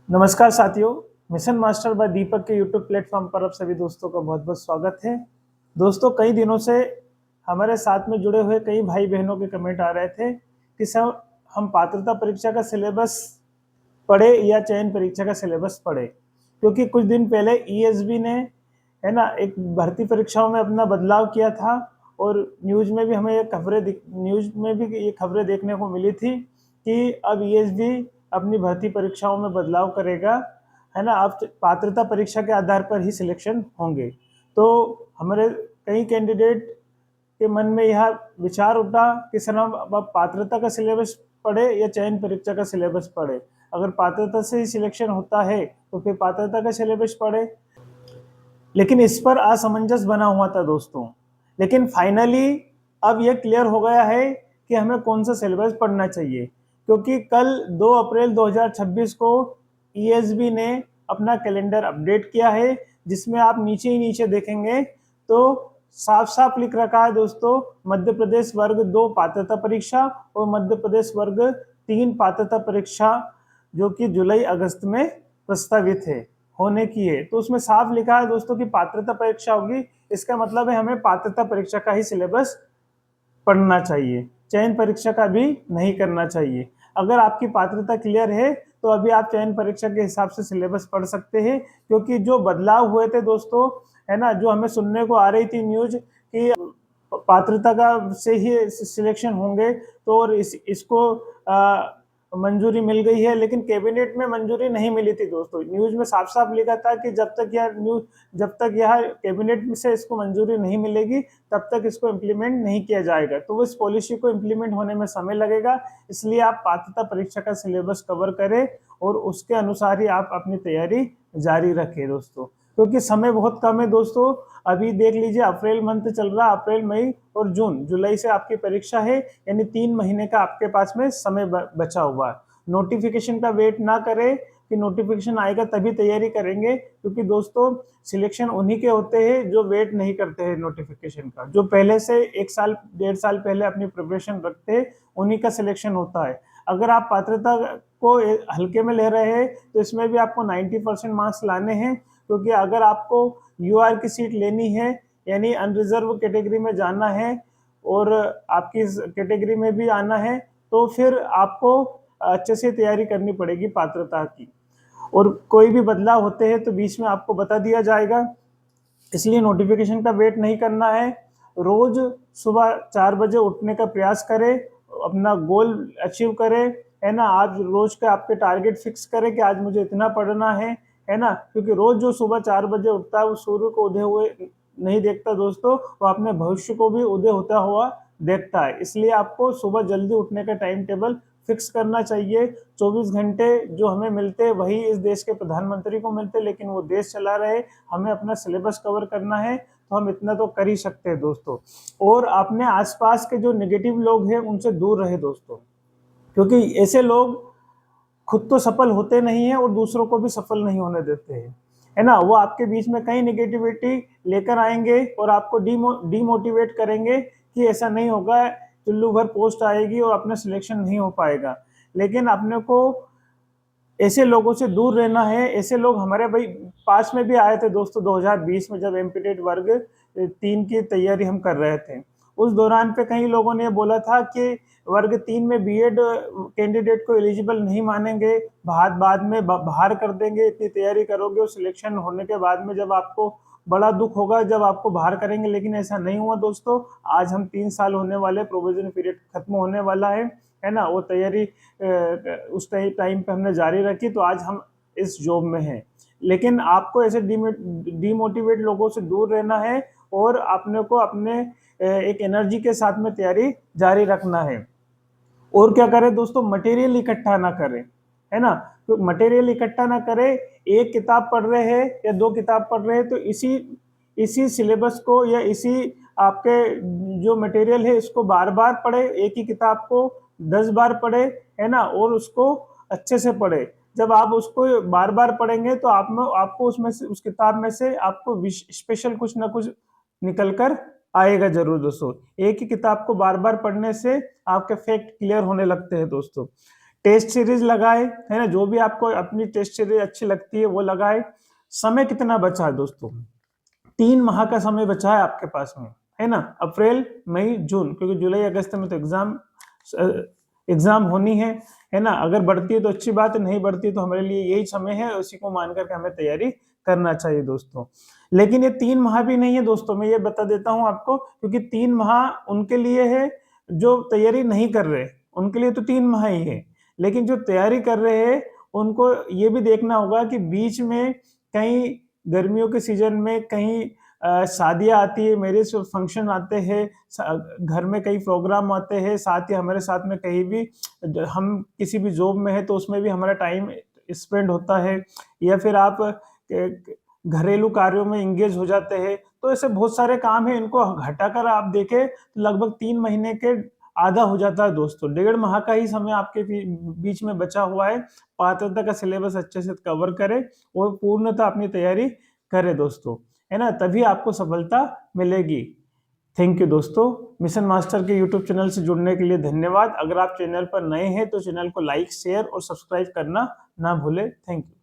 नमस्कार साथियों, mission master bye दीपक के यूट्यूब प्लेटफॉर्म पर आप सभी दोस्तों का बहुत बहुत स्वागत है। दोस्तों, कई दिनों से हमारे साथ में जुड़े हुए कई भाई बहनों के कमेंट आ रहे थे कि सर हम पात्रता परीक्षा का सिलेबस पढ़े या चयन परीक्षा का सिलेबस पढ़े, क्योंकि कुछ दिन पहले ईएसबी ने एक भर्ती परीक्षाओं में अपना बदलाव किया था और न्यूज़ में भी हमें ये खबरें देखने को मिली थी कि अब ईएसबी अपनी भर्ती परीक्षाओं में बदलाव करेगा, अब पात्रता परीक्षा के आधार पर ही सिलेक्शन होंगे। तो हमारे कई कैंडिडेट के मन में यह विचार उठा कि सर हम अब पात्रता का सिलेबस पढ़े या चयन परीक्षा का सिलेबस पढ़े। अगर पात्रता से ही सिलेक्शन होता है तो फिर पात्रता का सिलेबस पढ़े। लेकिन इस पर असमंजस बना हुआ था दोस्तों। लेकिन फाइनली अब यह क्लियर हो गया है कि हमें कौन सा सिलेबस पढ़ना चाहिए, क्योंकि कल 2 अप्रैल 2026 को ईएसबी ने अपना कैलेंडर अपडेट किया है, जिसमें आप नीचे ही नीचे देखेंगे तो साफ साफ लिख रखा है दोस्तों, मध्य प्रदेश वर्ग 2 पात्रता परीक्षा और मध्य प्रदेश वर्ग 3 पात्रता परीक्षा जो कि जुलाई अगस्त में प्रस्तावित है होने की है। तो उसमें साफ लिखा है दोस्तों कि पात्रता परीक्षा होगी। इसका मतलब है हमें पात्रता परीक्षा का ही सिलेबस पढ़ना चाहिए, चयन परीक्षा का भी नहीं करना चाहिए। अगर आपकी पात्रता क्लियर है तो अभी आप चयन परीक्षा के हिसाब से सिलेबस पढ़ सकते हैं, क्योंकि जो बदलाव हुए थे दोस्तों, जो हमें सुनने को आ रही थी न्यूज कि पात्रता का से ही सिलेक्शन होंगे, तो और इसको मंजूरी मिल गई है, लेकिन कैबिनेट में मंजूरी नहीं मिली थी दोस्तों। न्यूज में साफ साफ लिखा था कि जब तक यह कैबिनेट से इसको मंजूरी नहीं मिलेगी तब तक इसको इम्प्लीमेंट नहीं किया जाएगा। तो इस पॉलिसी को इम्प्लीमेंट होने में समय लगेगा, इसलिए आप पात्रता परीक्षा का सिलेबस कवर करें और उसके अनुसार ही आप अपनी तैयारी जारी रखें दोस्तों, क्योंकि समय बहुत कम है दोस्तों। अभी देख लीजिए, अप्रैल मंथ चल रहा, अप्रैल, मई और जून, जुलाई से आपकी परीक्षा है, यानी 3 महीने का आपके पास में समय बचा हुआ है। नोटिफिकेशन का वेट ना करें कि नोटिफिकेशन आएगा तभी तैयारी करेंगे, क्योंकि दोस्तों सिलेक्शन उन्हीं के होते हैं जो वेट नहीं करते हैं नोटिफिकेशन का, जो पहले से 1 साल 1.5 साल पहले अपनी प्रिपरेशन रखते हैं, उन्हीं का सिलेक्शन होता है। अगर आप पात्रता को हल्के में ले रहे हैं तो इसमें भी आपको 90% मार्क्स लाने हैं, क्योंकि अगर आपको यूआर की सीट लेनी है, यानी अनरिजर्व कैटेगरी में जाना है और आपकी कैटेगरी में भी आना है, तो फिर आपको अच्छे से तैयारी करनी पड़ेगी पात्रता की। और कोई भी बदलाव होते हैं तो बीच में आपको बता दिया जाएगा, इसलिए नोटिफिकेशन का वेट नहीं करना है। रोज सुबह 4 बजे उठने का प्रयास करें, अपना गोल अचीव करें, आज रोज का आपके टारगेट फिक्स करें कि आज मुझे इतना पढ़ना है क्योंकि रोज जो सुबह 4 बजे उठता है वो सूर्य को उदय हुए नहीं देखता दोस्तों, वो अपने भविष्य को भी उदय होता हुआ देखता है। इसलिए आपको सुबह जल्दी उठने का टाइम टेबल फिक्स करना चाहिए। 24 घंटे जो हमें मिलते हैं वही इस देश के प्रधानमंत्री को मिलते हैं, लेकिन वो देश चला रहे, हमें अपना सिलेबस कवर करना है, तो हम इतना तो कर ही सकते हैं दोस्तों। और अपने आसपास के जो नेगेटिव लोग हैं उनसे दूर रहे दोस्तों, क्योंकि ऐसे लोग खुद तो सफल होते नहीं है और दूसरों को भी सफल नहीं होने देते हैं, वो आपके बीच में कई नेगेटिविटी लेकर आएंगे और आपको डीमोटिवेट करेंगे कि ऐसा नहीं होगा, चुल्लू भर पोस्ट आएगी और अपना सिलेक्शन नहीं हो पाएगा। लेकिन अपने को ऐसे लोगों से दूर रहना है। ऐसे लोग हमारे भाई पास में भी आए थे दोस्तों 2020 में, जब एमपीटेट वर्ग 3 की तैयारी हम कर रहे थे। उस दौरान पे कई लोगों ने बोला था कि वर्ग 3 में बीएड कैंडिडेट को एलिजिबल नहीं मानेंगे, बाद में बाहर कर देंगे, इतनी तैयारी करोगे और सिलेक्शन होने के बाद में जब आपको बड़ा दुख होगा जब आपको बाहर करेंगे। लेकिन ऐसा नहीं हुआ दोस्तों। आज हम 3 साल होने वाले, प्रोविजन पीरियड खत्म होने वाला है वो तैयारी उस टाइम पे हमने जारी रखी, तो आज हम इस जॉब में हैं। लेकिन आपको ऐसे डीमोटिवेट लोगों से दूर रहना है और अपने को अपने एक एनर्जी के साथ में तैयारी जारी रखना है। और क्या करें दोस्तों, मटेरियल इकट्ठा ना करें, तो मटेरियल इकट्ठा ना करें। एक किताब पढ़ रहे हैं या 2 किताब पढ़ रहे हैं तो इसी सिलेबस को या इसी आपके जो मटेरियल है इसको बार बार पढ़े, एक ही किताब को 10 बार पढ़े, और उसको अच्छे से पढ़े। जब आप उसको बार बार पढ़ेंगे तो आपको उसमें से, उस किताब में से आपको स्पेशल कुछ ना कुछ निकल कर आएगा जरूर दोस्तों। एक ही किताब को बार बार पढ़ने से आपके फैक्ट क्लियर होने लगते हैं दोस्तों। टेस्ट सीरीज लगाए, है ना, जो भी आपको अपनी टेस्ट सीरीज अच्छी लगती है वो लगाए। समय कितना बचा है दोस्तों? 3 माह का समय बचा है आपके पास में, है ना, अप्रैल मई जून, क्योंकि जुलाई अगस्त में तो एग्जाम होनी है ना। अगर बढ़ती है तो अच्छी बात है, नहीं बढ़ती तो हमारे लिए यही समय है, उसी को मान करके हमें तैयारी करना चाहिए दोस्तों। लेकिन ये 3 माह भी नहीं है दोस्तों, मैं ये बता देता हूं आपको, क्योंकि 3 माह उनके लिए है जो तैयारी नहीं कर रहे, उनके लिए तो 3 माह ही है। लेकिन जो तैयारी कर रहे हैं उनको ये भी देखना होगा कि बीच में कहीं गर्मियों के सीजन में कहीं शादियां आती है, मैरिज फंक्शन आते हैं, घर में कई प्रोग्राम आते हैं, साथ ही हमारे साथ में कहीं भी हम किसी भी जॉब में है तो उसमें भी हमारा टाइम स्पेंड होता है, या फिर आप घरेलू कार्यों में इंगेज हो जाते हैं। तो ऐसे बहुत सारे काम हैं, इनको घटाकर आप देखें तो लगभग 3 महीने के आधा हो जाता है दोस्तों। 1.5 माह का ही समय आपके बीच में बचा हुआ है। पात्रता का सिलेबस अच्छे से कवर करें और पूर्णतः अपनी तैयारी करें दोस्तों, है ना, तभी आपको सफलता मिलेगी। थैंक यू दोस्तों। मिशन मास्टर के यूट्यूब चैनल से जुड़ने के लिए धन्यवाद। अगर आप चैनल पर नए हैं तो चैनल को लाइक, शेयर और सब्सक्राइब करना ना भूलें। Thank you.